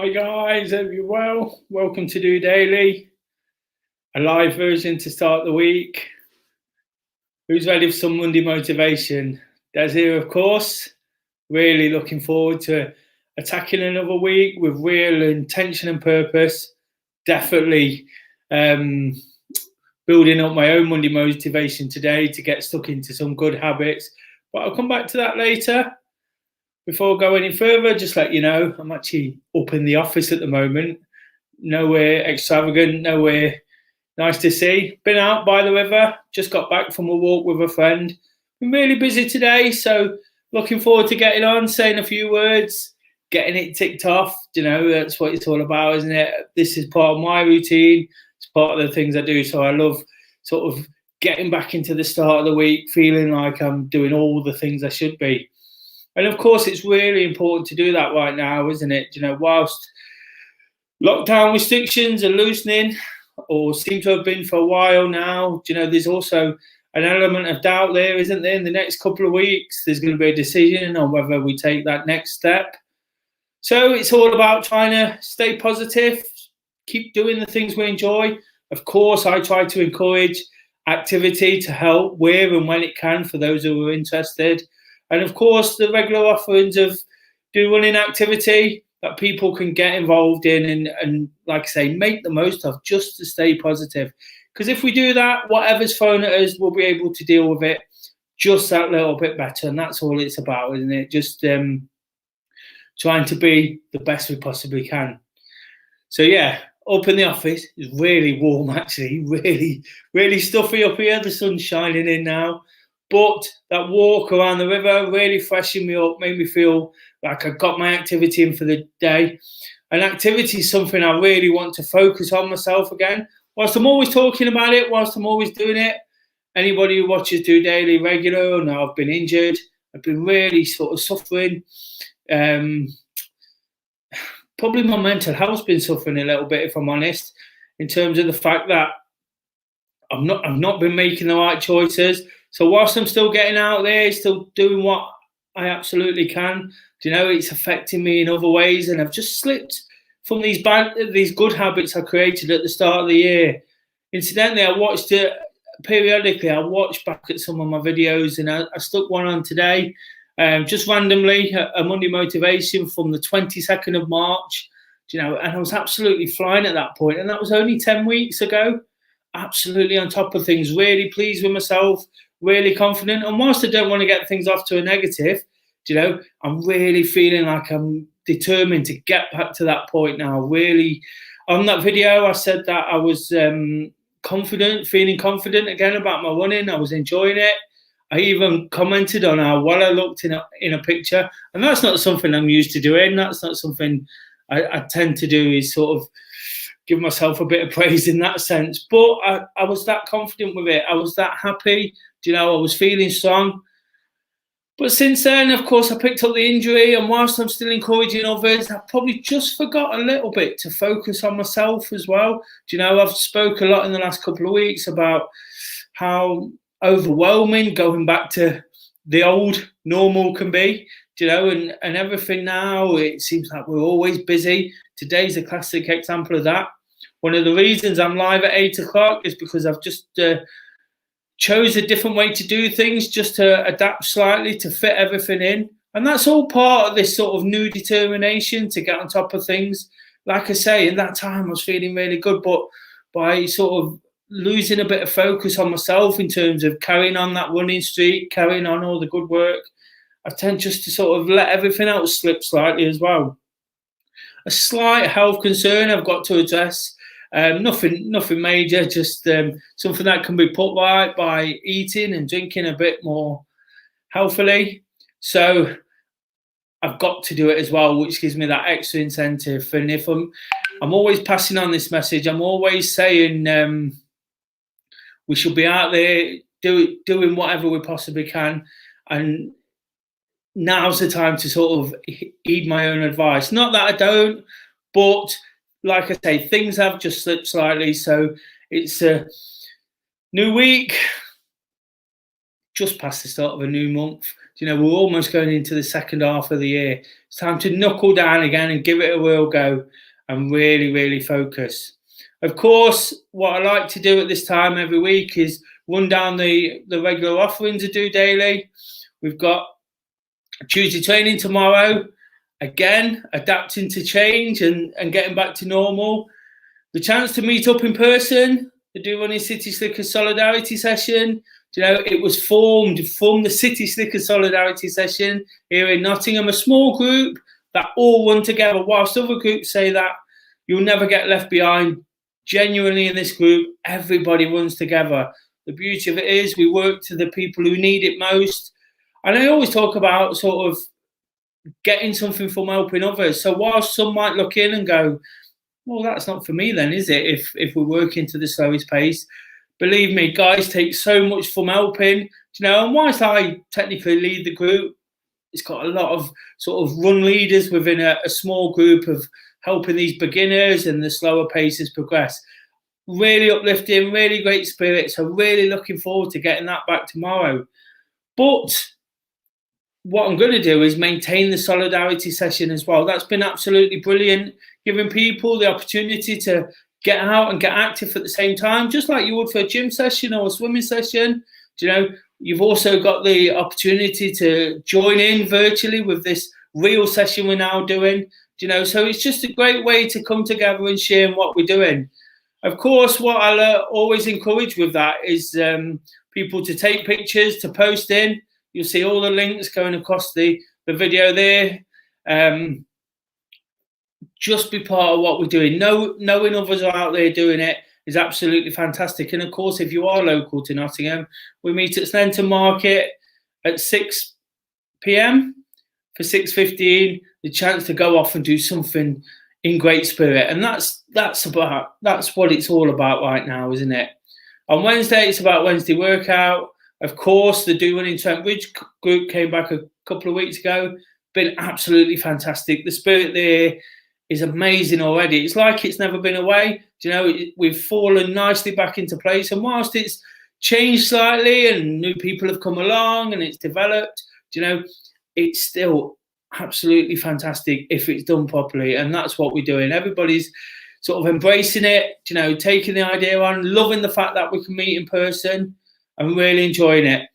Hi guys, hope you're well. Welcome to DOdaily, a live version to start the week. Who's ready for some Monday motivation? Des here, of course. Really looking forward to attacking another week with real intention and purpose. Definitely building up my own Monday motivation today to get stuck into some good habits. But I'll come back to that later. Before I go any further, just let you know, I'm actually up in the office at the moment. Nowhere extravagant, nowhere nice to see. Been out by the river, just got back from a walk with a friend. Been really busy today, so looking forward to getting on, saying a few words, getting it ticked off. That's what it's all about, isn't it? This is part of my routine. It's part of the things I do, so I love sort of getting back into the start of the week, feeling like I'm doing all the things I should be. And of course, it's really important to do that right now, isn't it? Whilst lockdown restrictions are loosening, or seem to have been for a while now, there's also an element of doubt there, isn't there? In the next couple of weeks, there's going to be a decision on whether we take that next step. So it's all about trying to stay positive, keep doing the things we enjoy. Of course, I try to encourage activity to help where and when it can for those who are interested. And of course, the regular offerings of do running activity that people can get involved in and like I say, make the most of just to stay positive. Because if we do that, whatever's thrown at us, we'll be able to deal with it just that little bit better. And that's all it's about, isn't it? Just trying to be the best we possibly can. So yeah, up in the office, it's really warm actually, really, really stuffy up here. The sun's shining in now. But that walk around the river really freshened me up, made me feel like I got my activity in for the day. And activity is something I really want to focus on myself again. Whilst I'm always talking about it, whilst I'm always doing it, anybody who watches DOdaily regular, now I've been injured. I've been really sort of suffering. Probably my mental health's been suffering a little bit, if I'm honest, in terms of the fact that I've not been making the right choices. So whilst I'm still getting out there, still doing what I absolutely can, it's affecting me in other ways, and I've just slipped from these good habits I created at the start of the year. Incidentally, I watched it periodically. I watch back at some of my videos, and I stuck one on today, just randomly, a Monday motivation from the 22nd of March. And I was absolutely flying at that point, and that was only 10 weeks ago. Absolutely on top of things, really pleased with myself, really confident. And whilst I don't want to get things off to a negative, I'm really feeling like I'm determined to get back to that point now. Really, on that video, I said that I was confident, feeling confident again about my running. I was enjoying it. I even commented on how well I looked in a picture. And that's not something I'm used to doing. That's not something I tend to do, is sort of give myself a bit of praise in that sense. But I was that confident with it. I was that happy. I was feeling strong. But since then, of course, I picked up the injury, and whilst I'm still encouraging others, I probably just forgot a little bit to focus on myself as well. I've spoke a lot in the last couple of weeks about how overwhelming going back to the old normal can be, and everything now, it seems like we're always busy. Today's a classic example of that. One of the reasons I'm live at 8 o'clock is because I've just chose a different way to do things, just to adapt slightly to fit everything in. And that's all part of this sort of new determination to get on top of things. Like I say, in that time I was feeling really good, but by sort of losing a bit of focus on myself in terms of carrying on that running streak, carrying on all the good work, I tend just to sort of let everything else slip slightly as well. A slight health concern I've got to address. Nothing major, just something that can be put right by eating and drinking a bit more healthily. So I've got to do it as well, which gives me that extra incentive. And if I'm always passing on this message, I'm always saying we should be out there doing whatever we possibly can. And now's the time to sort of heed my own advice. Not that I don't, but like I say, things have just slipped slightly. So it's a new week, just past the start of a new month. We're almost going into the second half of the year. It's time to knuckle down again and give it a real go and really, really focus. Of course, what I like to do at this time every week is run down the regular offerings of DOdaily. We've got Tuesday training tomorrow. Again, adapting to change and getting back to normal. The chance to meet up in person, the Do Running City Slickers Solidarity Session. It was formed from the City Slickers Solidarity Session here in Nottingham, a small group that all run together, whilst other groups say that you'll never get left behind. Genuinely in this group, everybody runs together. The beauty of it is we work to the people who need it most. And I always talk about sort of getting something from helping others. So whilst some might look in and go, well, that's not for me then, is it? If we're working to the slowest pace. Believe me, guys take so much from helping. And whilst I technically lead the group, it's got a lot of sort of run leaders within a small group of helping these beginners and the slower paces progress. Really uplifting, really great spirit. So really looking forward to getting that back tomorrow. But what I'm going to do is maintain the solidarity session as well. That's been absolutely brilliant, giving people the opportunity to get out and get active at the same time, just like you would for a gym session or a swimming session. You've also got the opportunity to join in virtually with this real session we're now doing. So it's just a great way to come together and share what we're doing. Of course, what I'll always encourage with that is people to take pictures, to post in. You'll see all the links going across the video there. Just be part of what we're doing. Knowing others are out there doing it is absolutely fantastic. And of course, if you are local to Nottingham, we meet at Sneinton Market at 6 p.m. for 6:15. The chance to go off and do something in great spirit, and that's what it's all about right now, isn't it? On Wednesday, it's about Wednesday workout. Of course, the Do Running Trent Bridge group came back a couple of weeks ago. Been absolutely fantastic. The spirit there is amazing already. It's like it's never been away. We've fallen nicely back into place. And whilst it's changed slightly and new people have come along and it's developed, it's still absolutely fantastic if it's done properly. And that's what we're doing. Everybody's sort of embracing it, taking the idea on, loving the fact that we can meet in person and really enjoying it.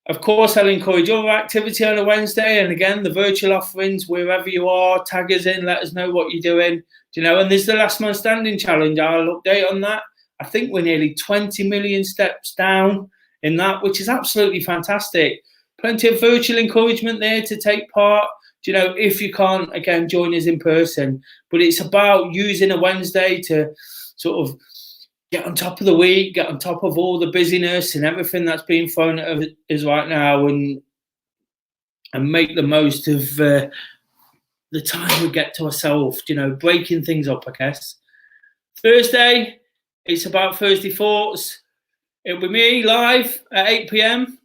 Of course, I'll encourage other activity on a Wednesday. And again, the virtual offerings, wherever you are, tag us in, let us know what you're doing. And there's the Last Man Standing Challenge. I'll update on that. I think we're nearly 20 million steps down in that, which is absolutely fantastic. Plenty of virtual encouragement there to take part. If you can't, again, join us in person. But it's about using a Wednesday to sort of get on top of the week, get on top of all the busyness and everything that's being thrown at us right now, and make the most of the time we get to ourselves, breaking things up, I guess. Thursday, it's about Thursday Thoughts. It'll be me live at 8 p.m.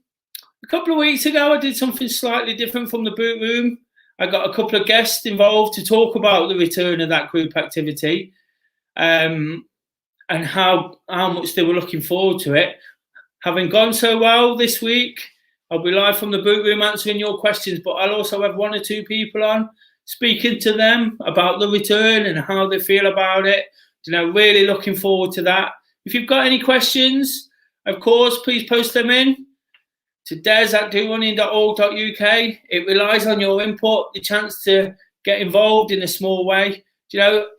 A couple of weeks ago, I did something slightly different from the boot room. I got a couple of guests involved to talk about the return of that group activity. And how much they were looking forward to it. Having gone so well this week, I'll be live from the boot room answering your questions, but I'll also have one or two people on speaking to them about the return and how they feel about it. Really looking forward to that. If you've got any questions, of course, please post them in to des@dorunning.org.uk. It relies on your input, the chance to get involved in a small way.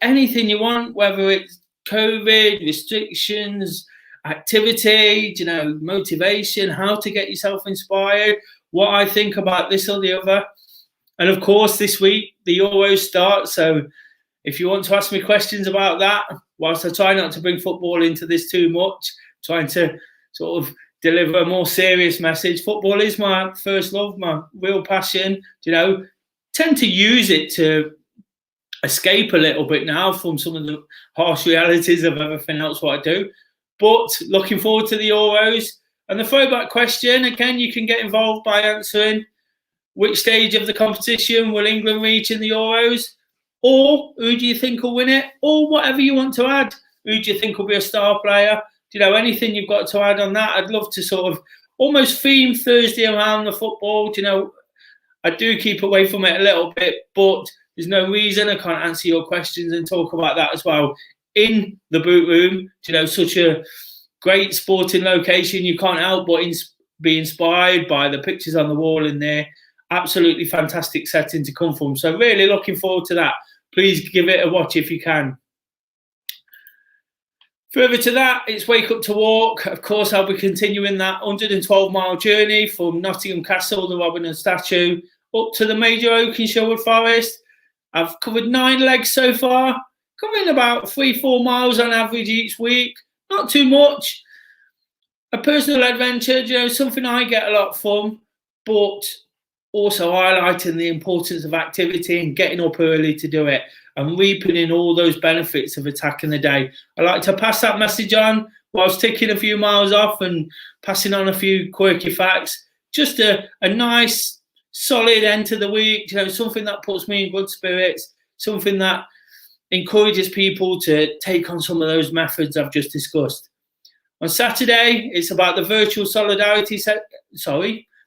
Anything you want, whether it's COVID, restrictions, activity, motivation, how to get yourself inspired, what I think about this or the other. And of course, this week, the Euros start. So if you want to ask me questions about that, whilst I try not to bring football into this too much, trying to sort of deliver a more serious message. Football is my first love, my real passion. Tend to use it to escape a little bit now from some of the harsh realities of everything else what I do. But looking forward to the Euros. And the throwback question, again, you can get involved by answering which stage of the competition will England reach in the Euros? Or who do you think will win it? Or whatever you want to add. Who do you think will be a star player? Anything you've got to add on that? I'd love to sort of almost themed Thursday around the football. You know, I do keep away from it a little bit, but there's no reason I can't answer your questions and talk about that as well in the boot room. You know, such a great sporting location. You can't help but be inspired by the pictures on the wall in there. Absolutely fantastic setting to come from. So really looking forward to that. Please give it a watch if you can. Further to that, it's Wake Up to Walk. Of course, I'll be continuing that 112-mile journey from Nottingham Castle, the Robin Hood statue, up to the Major Oak in Sherwood Forest. I've covered 9 legs so far, covering about 3-4 miles on average each week. Not too much. A personal adventure, you know, something I get a lot from, but also highlighting the importance of activity and getting up early to do it and reaping in all those benefits of attacking the day. I like to pass that message on whilst ticking a few miles off and passing on a few quirky facts. Just a nice, solid end to the week, you know, something that puts me in good spirits, something that encourages people to take on some of those methods I've just discussed. On Saturday, it's about the virtual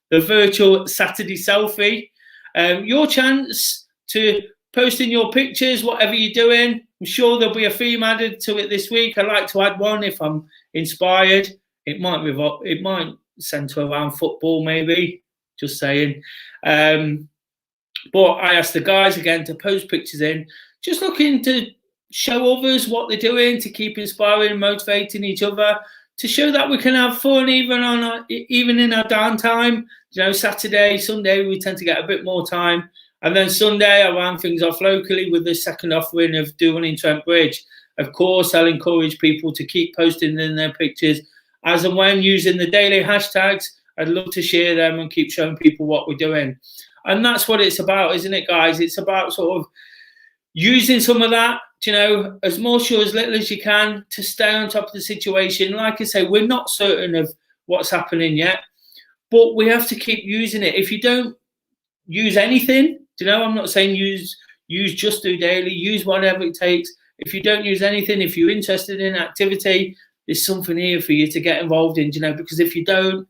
the virtual Saturday selfie. Your chance to post in your pictures, whatever you're doing. I'm sure there'll be a theme added to it this week. I like to add one if I'm inspired. It might centre around football, maybe. Just saying. But I asked the guys again to post pictures in, just looking to show others what they're doing, to keep inspiring and motivating each other, to show that we can have fun even in our downtime. You know, Saturday, Sunday, we tend to get a bit more time. And then Sunday, I round things off locally with the second offering of Do One in Trent Bridge. Of course, I'll encourage people to keep posting in their pictures as and when using the daily hashtags. I'd love to share them and keep showing people what we're doing. And that's what it's about, isn't it, guys? It's about sort of using some of that, you know, as much or as little as you can to stay on top of the situation. Like I say, we're not certain of what's happening yet, but we have to keep using it. If you don't use anything, you know, I'm not saying use just Do Daily, use whatever it takes. If you don't use anything, if you're interested in activity, there's something here for you to get involved in, you know, because if you don't,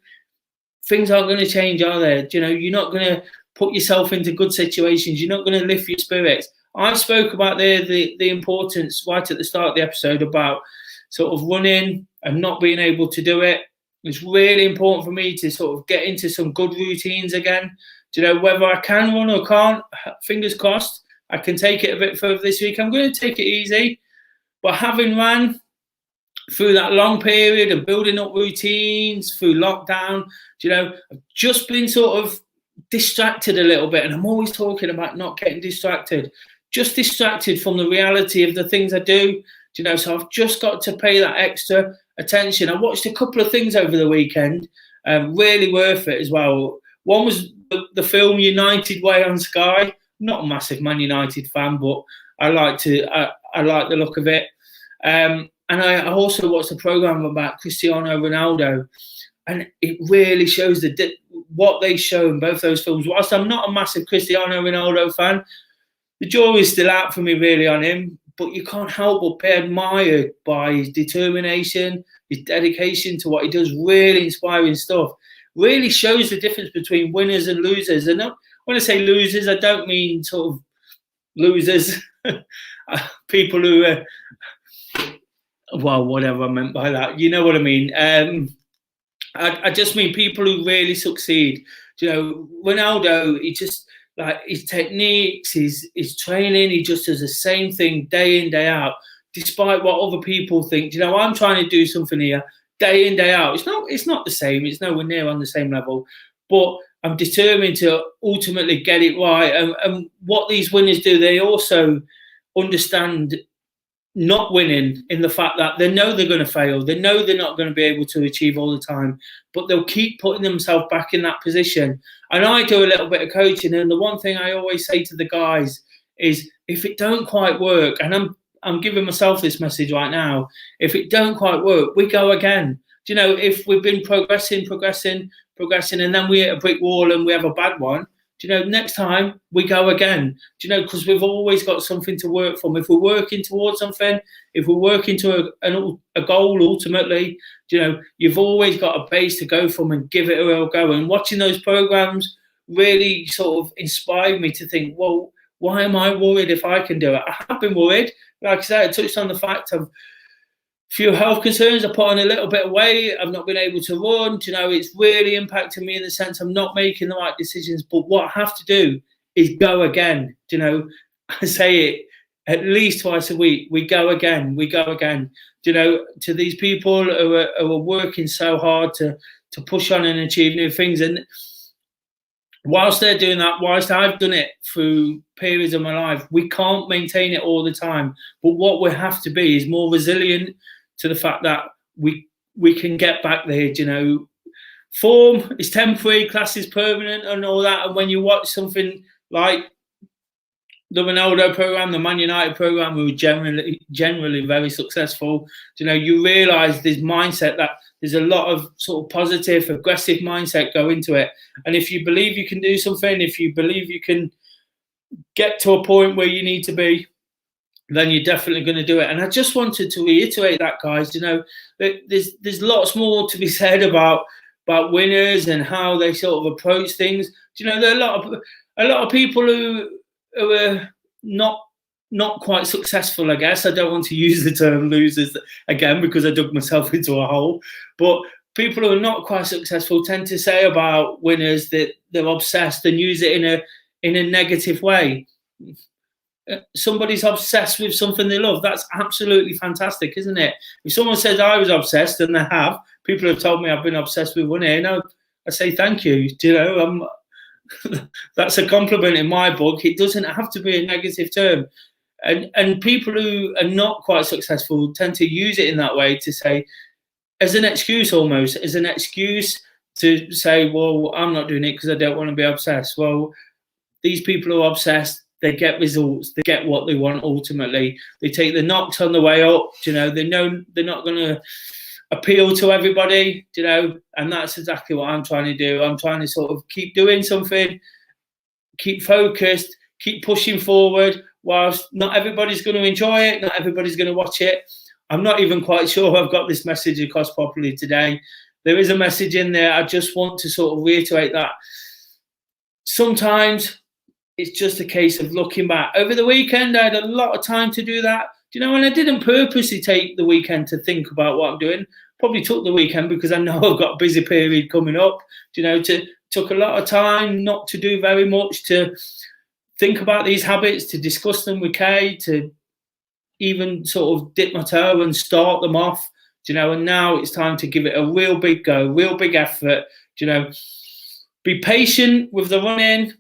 things aren't going to change, are they? You know, you're not going to put yourself into good situations. You're not going to lift your spirits. I spoke about the importance right at the start of the episode about sort of running and not being able to do it. It's really important for me to sort of get into some good routines again. Do you know, whether I can run or can't, fingers crossed, I can take it a bit further this week. I'm going to take it easy. But having ran through that long period and building up routines through lockdown, you know, I've just been sort of distracted a little bit. And I'm always talking about not getting distracted. Just distracted from the reality of the things I do, you know, so I've just got to pay that extra attention. I watched a couple of things over the weekend, really worth it as well. One was the film United Way on Sky. I'm not a massive Man United fan, but I like the look of it. And I also watched a program about Cristiano Ronaldo, and it really shows what they show in both those films. Whilst I'm not a massive Cristiano Ronaldo fan, the jury's still out for me really on him, but you can't help but be admired by his determination, his dedication to what he does. Really inspiring stuff. Really shows the difference between winners and losers. And when I say losers, I don't mean sort of losers, people who are, well, whatever I meant by that. You know what I mean? I just mean people who really succeed. You know, Ronaldo, he just, like his techniques, his training, he just does the same thing day in, day out, despite what other people think. You know, I'm trying to do something here day in, day out. It's not the same. It's nowhere near on the same level. But I'm determined to ultimately get it right. And what these winners do, they also understand not winning in the fact that they know they're going to fail. They know they're not going to be able to achieve all the time, but they'll keep putting themselves back in that position. And I do a little bit of coaching, and the one thing I always say to the guys is, if it don't quite work, and I'm giving myself this message right now, if it don't quite work, we go again. Do you know, if we've been progressing, and then we hit a brick wall and we have a bad one, Do you know, next time we go again. Do you know, because we've always got something to work from. If we're working towards something, if we're working to a goal ultimately, do you know, you've always got a base to go from and give it a real go. And watching those programs really sort of inspired me to think, well, why am I worried if I can do it? I have been worried. Like I said, I touched on the fact of few health concerns. I put on a little bit of weight. I've not been able to run. You know, it's really impacted me in the sense I'm not making the right decisions. But what I have to do is go again. You know, I say it at least twice a week. We go again. We go again. You know, to these people who are working so hard to push on and achieve new things. And whilst they're doing that, whilst I've done it through periods of my life, we can't maintain it all the time. But what we have to be is more resilient to the fact that we can get back there. You know, form is temporary, class is permanent, and all that. And when you watch something like the Ronaldo program, the Man United program, who were generally very successful, you know, you realise this mindset that there's a lot of sort of positive, aggressive mindset go into it. And if you believe you can do something, if you believe you can get to a point where you need to be, then you're definitely going to do it. And I just wanted to reiterate that, guys. You know, there's lots more to be said about winners and how they sort of approach things. Do you know, there are a lot of people who are not quite successful, I guess. I don't want to use the term losers again because I dug myself into a hole. But people who are not quite successful tend to say about winners that they're obsessed and use it in a negative way. Somebody's obsessed with something they love. That's absolutely fantastic, isn't it? If someone says I was obsessed, and they have, people have told me I've been obsessed with winning, you know, I say thank you. You know, that's a compliment in my book. It doesn't have to be a negative term. And people who are not quite successful tend to use it in that way, to say, as an excuse almost, as an excuse to say, well, I'm not doing it because I don't want to be obsessed. Well, these people who are obsessed, they get results, they get what they want ultimately. They take the knocks on the way up, you know, they know they're not going to appeal to everybody, you know, and that's exactly what I'm trying to do. I'm trying to sort of keep doing something, keep focused, keep pushing forward, whilst not everybody's going to enjoy it, not everybody's going to watch it. I'm not even quite sure I've got this message across properly today. There is a message in there. I just want to sort of reiterate that sometimes it's just a case of looking back. Over the weekend, I had a lot of time to do that. You know, and I didn't purposely take the weekend to think about what I'm doing. Probably took the weekend because I know I've got a busy period coming up. You know, took a lot of time not to do very much, to think about these habits, to discuss them with Kay, to even sort of dip my toe and start them off. You know, and now it's time to give it a real big go, real big effort. You know, be patient with the running,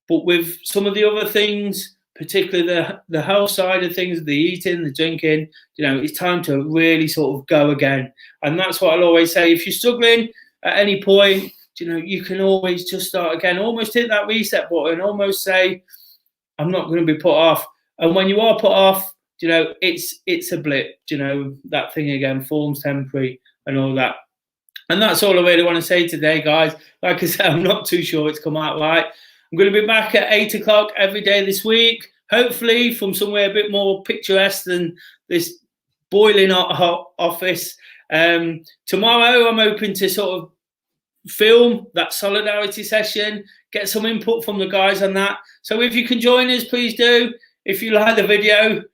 but with some of the other things, particularly the health side of things, the eating, the drinking, you know, it's time to really sort of go again. And that's what I'll always say. If you're struggling at any point, you know, you can always just start again, almost hit that reset button, almost say, I'm not going to be put off. And when you are put off, you know, it's a blip, you know, that thing again, form's temporary and all that. And that's all I really want to say today, guys. Like I said, I'm not too sure it's come out right. I'm going to be back at 8 o'clock every day this week, hopefully from somewhere a bit more picturesque than this boiling hot office. Tomorrow, I'm hoping to sort of film that solidarity session, get some input from the guys on that. So if you can join us, please do. If you like the video,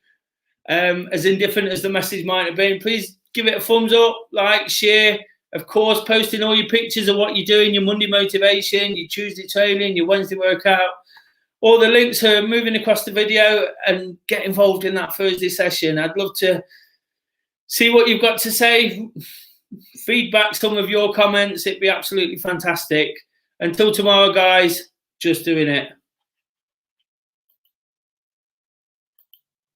as indifferent as the message might have been, please give it a thumbs up, like, share. Of course, posting all your pictures of what you're doing, your Monday motivation, your Tuesday training, your Wednesday workout. All the links are moving across the video, and get involved in that Thursday session. I'd love to see what you've got to say, feedback some of your comments. It'd be absolutely fantastic. Until tomorrow, guys, just doing it.